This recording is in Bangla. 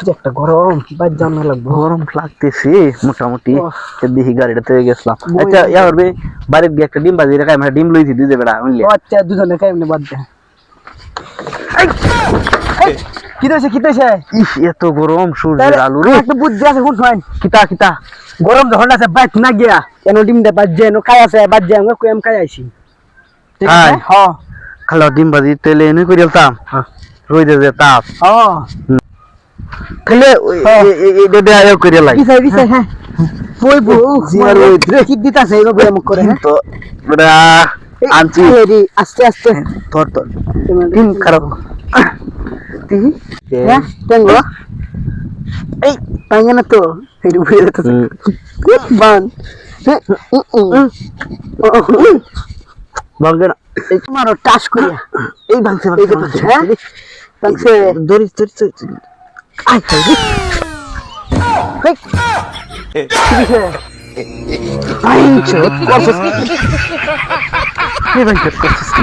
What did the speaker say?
যে একটা গরম বাদ জানা লাগবে। গরম লাগতেছে মোটামুটি। দেখি গাড়িটাতে গেছিলাম। বই আচ্ছা নাই। ইয়া করবে বাড়ির গিয়ে একটা ডিম বাজি রেখে আমরা ডিম লইছি দুই বেড়া বুঝলি। ও আচ্ছা দুজনে খাই এমনি বাদ দে। কি হইছে কি হইছে? ইস এত গরম সূর্যের আলো রে। একটা বুদ্ধি আছে কোন ফাইন। কিতা কিতা গরম যখন আছে বাইক না গিয়া কেন ডিমটা বাদ যায় নো খাই আছে বাদ যায় আমরা কই আম খাই আইছি। ঠিক আছে? আয়। হ্যাঁ। খালো ডিম বাজি তেলে এনে করে দিতাম রইদে যে তাপ হ্যাঁ। খেলে এটা দেয়া করে লাই বিছাই বিছাই হ্যাঁ। বই বউ জিয়ার ওই কি দিতাছে এইভাবে মুখ করে হ্যাঁ। তো বেড়া আনছি রেডি আস্তে আস্তে তোর তোর ডিম খারাপ দেখি হ্যাঁ টেঙ্গো এই পাঙ্গে না তো এই উপরে যেতেছে বান ভাঙবে না এই তোমার টাস করিয়া এই ভাঙছে এই যে হ্যাঁ ভাঙছে ধরিস ধরিস আই খাই হেই কিছে আইছো এই ভাঙছে করছিস কি